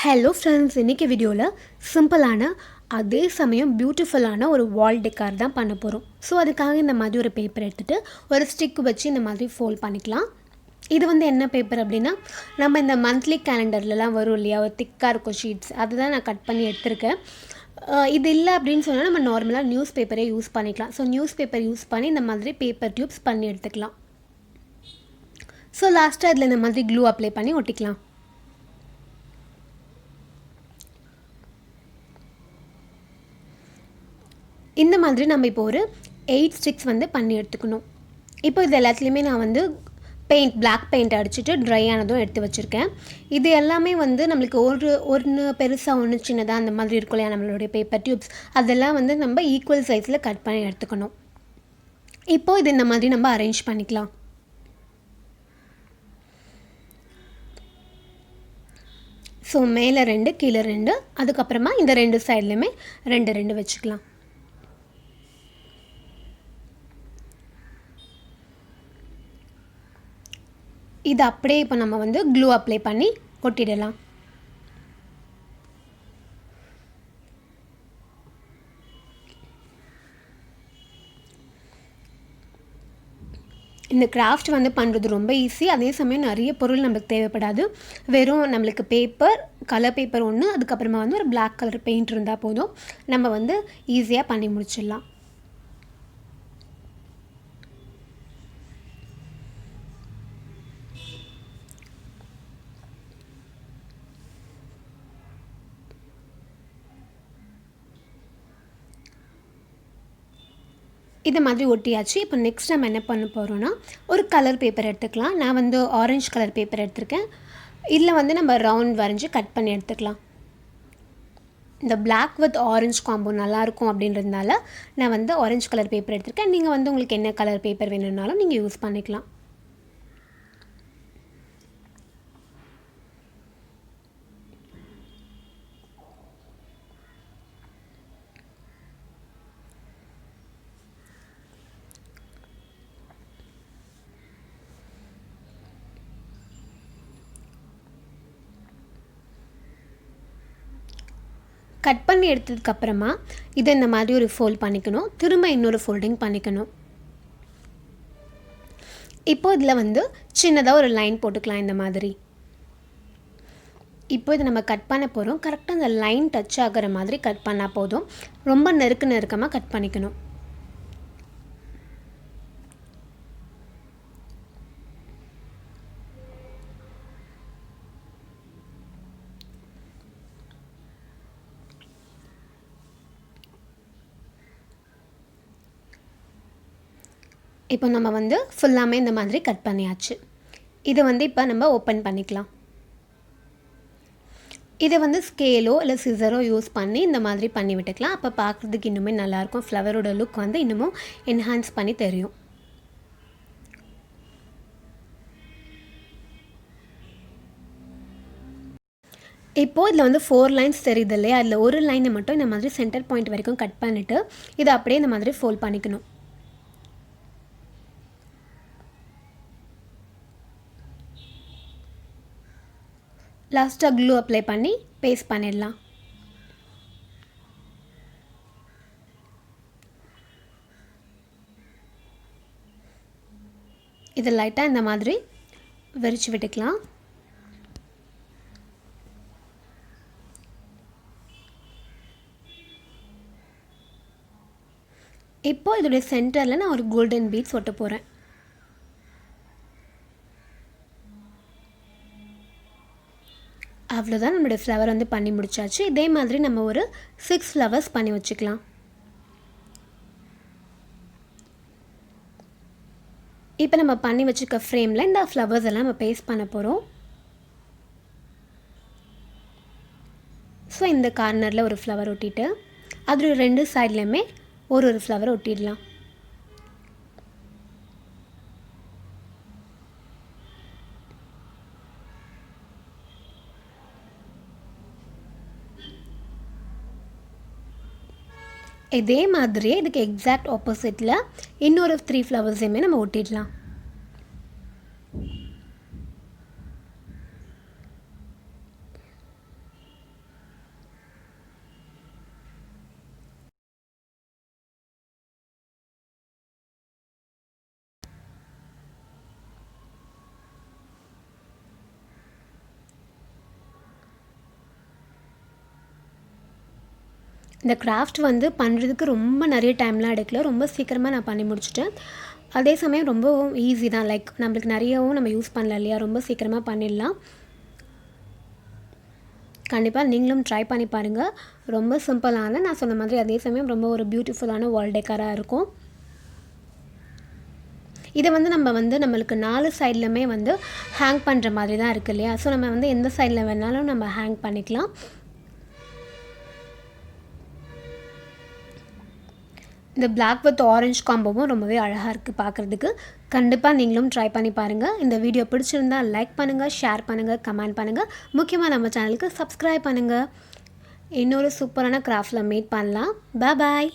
Hello friends, இன்றைக்கி வீடியோவில் சிம்பிளான அதே சமயம் பியூட்டிஃபுல்லான ஒரு வால் டெக்கார் தான் பண்ண போகிறோம். ஸோ அதுக்காக இந்த மாதிரி ஒரு பேப்பர் எடுத்துகிட்டு ஒரு ஸ்டிக் வச்சு இந்த மாதிரி ஃபோல்ட் பண்ணிக்கலாம். இது என்ன பேப்பர் அப்படின்னா, நம்ம இந்த மந்த்லி கேலண்டர்லலாம் வரும் இல்லையா, ஒரு திக்காக இருக்கும் ஷீட்ஸ், அதுதான் நான் கட் பண்ணி எடுத்திருக்கேன். இது இல்லை அப்படின்னு சொன்னால் நம்ம நார்மலாக நியூஸ் பேப்பரே யூஸ் பண்ணிக்கலாம். ஸோ நியூஸ் பேப்பர் யூஸ் பண்ணி இந்த மாதிரி பேப்பர் டியூப்ஸ் பண்ணி எடுத்துக்கலாம். ஸோ லாஸ்ட்டாக இதில் இந்த மாதிரி க்ளூ அப்ளை பண்ணி ஒட்டிக்கலாம். இந்த மாதிரி நம்ம இப்போ ஒரு 8 ஸ்டிக்ஸ் பண்ணி எடுத்துக்கணும். இப்போ இது எல்லாத்துலேயுமே நான் பிளாக் பெயிண்ட் அடிச்சுட்டு ட்ரை ஆனதும் எடுத்து வச்சுருக்கேன். இது எல்லாமே நம்மளுக்கு ஒன்று பெருசாக ஒன்று சின்னதாக அந்த மாதிரி இருக்கும் இல்லையா நம்மளுடைய பேப்பர் டியூப்ஸ், அதெல்லாம் நம்ம ஈக்குவல் சைஸில் கட் பண்ணி எடுத்துக்கணும். இப்போது இது இந்த மாதிரி நம்ம அரேஞ்ச் பண்ணிக்கலாம். ஸோ மேலே 2 கீழே 2, அதுக்கப்புறமா இந்த 2 சைட்லையுமே 2 வச்சுக்கலாம். இது அப்படியே இப்போ நம்ம க்ளூ அப்ளை பண்ணி ஒட்டிடலாம். இந்த கிராஃப்ட் பண்ணுறது ரொம்ப ஈஸி. அதே சமயம் நிறைய பொருள் நம்மளுக்கு தேவைப்படாது. வெறும் நம்மளுக்கு பேப்பர், கலர் பேப்பர் ஒன்று, அதுக்கப்புறமா ஒரு பிளாக் கலர் பெயிண்ட் இருந்தால் போதும். நம்ம ஈஸியாக பண்ணி முடிச்சிடலாம். இது மாதிரி ஒட்டியாச்சு. இப்போ நெக்ஸ்ட் நம்ம என்ன பண்ண போகிறோன்னா, ஒரு கலர் பேப்பர் எடுத்துக்கலாம். நான் ஆரஞ்சு கலர் பேப்பர் எடுத்திருக்கேன். இதில் நம்ம ரவுண்ட் வரைஞ்சி கட் பண்ணி எடுத்துக்கலாம். இந்த பிளாக் வித் ஆரஞ்சு காம்போ நல்லாயிருக்கும் அப்படின்றதுனால நான் ஆரஞ்சு கலர் பேப்பர் எடுத்திருக்கேன். நீங்கள் உங்களுக்கு என்ன கலர் பேப்பர் வேணும்னாலும் நீங்கள் யூஸ் பண்ணிக்கலாம். கட் பண்ணி எடுத்ததுக்கப்புறமா இதை இந்த மாதிரி ஒரு ஃபோல்ட் பண்ணிக்கணும். திரும்ப இன்னொரு ஃபோல்டிங் பண்ணிக்கணும். இப்போ இதில் சின்னதாக ஒரு லைன் போட்டுக்கலாம் இந்த மாதிரி. இப்போ இதை நம்ம கட் பண்ண போகிறோம். கரெக்டாக அந்த லைன் டச் ஆகிற மாதிரி கட் பண்ணால் போதும். ரொம்ப நெருக்கமாக கட் பண்ணிக்கணும். இப்போ நம்ம ஃபுல்லாமே இந்த மாதிரி கட் பண்ணியாச்சு. இதை இப்போ நம்ம ஓப்பன் பண்ணிக்கலாம். இதை ஸ்கேலோ இல்லை சிசரோ யூஸ் பண்ணி இந்த மாதிரி பண்ணி விட்டுக்கலாம். அப்போ பார்க்குறதுக்கு இன்னுமே நல்லாயிருக்கும். ஃப்ளவரோட லுக் இன்னமும் என்ஹான்ஸ் பண்ணி தெரியும். இப்போது இதில் 4 லைன்ஸ் தெரியுது இல்லையா, அதில் ஒரு லைனை மட்டும் இந்த மாதிரி சென்டர் பாயிண்ட் வரைக்கும் கட் பண்ணிவிட்டு இதை அப்படியே இந்த மாதிரி ஃபோல்ட் பண்ணிக்கணும். லாஸ்ட்டாக க்ளூ அப்ளை பண்ணி பேஸ்ட் பண்ணிடலாம். இது லைட்டாக இந்த மாதிரி விரிச்சு விட்டுக்கலாம். இப்போது இதோடைய சென்டரில் நான் ஒரு கோல்டன் பீட்ஸ் ஒட்ட போகிறேன். அவ்வளோதான், நம்மளுடைய ஃப்ளவர் பண்ணி முடிச்சாச்சு. இதே மாதிரி நம்ம ஒரு 6 ஃப்ளவர்ஸ் பண்ணி வச்சுக்கலாம். இப்போ நம்ம பண்ணி வச்சுருக்க ஃப்ரேமில் இந்த ஃப்ளவர்ஸ் எல்லாம் நம்ம பேஸ்ட் பண்ண போகிறோம். ஸோ இந்த கார்னரில் ஒரு ஃப்ளவர் ஒட்டிட்டு அதோட 2 சைட்லேயுமே ஒரு ஃப்ளவர் ஒட்டிடலாம். இதே மாதிரியே இதுக்கு எக்ஸாக்ட் ஆப்போசிட்டில் இன்னொரு 3 ஃப்ளவர்ஸையுமே நம்ம ஒட்டிடலாம். இந்த கிராஃப்ட் வந்து பண்ணுறதுக்கு ரொம்ப நிறைய டைம்லாம் எடுக்கல, ரொம்ப சீக்கிரமாக நான் பண்ணி முடிச்சிட்டேன். அதே சமயம் ரொம்ப ஈஸி தான், லைக் நம்மளுக்கு நிறையவும் நம்ம யூஸ் பண்ணல இல்லையா, ரொம்ப சீக்கிரமாக பண்ணிடலாம். கண்டிப்பாக நீங்களும் ட்ரை பண்ணி பாருங்கள். ரொம்ப சிம்பிளான, நான் சொன்ன மாதிரி அதே சமயம் ரொம்ப ஒரு பியூட்டிஃபுல்லான வால் டெக்கராக இருக்கும். இதை வந்து நம்மளுக்கு 4 சைட்லையுமே வந்து ஹேங் பண்ணுற மாதிரி தான் இருக்குது இல்லையா, ஸோ நம்ம வந்து எந்த சைடில் வேணாலும் நம்ம ஹேங் பண்ணிக்கலாம். இந்த பிளாக் வித் ஆரஞ்சு காம்போவும் ரொம்பவே அழகாக இருக்குது பார்க்குறதுக்கு. கண்டிப்பாக நீங்களும் ட்ரை பண்ணி பாருங்கள். இந்த வீடியோ பிடிச்சிருந்தால் லைக் பண்ணுங்கள், ஷேர் பண்ணுங்கள், கமெண்ட் பண்ணுங்கள். முக்கியமாக நம்ம சேனலுக்கு சப்ஸ்கிரைப் பண்ணுங்கள். இன்னொரு சூப்பரான கிராஃப்டில் மீட் பண்ணலாம். பாய்.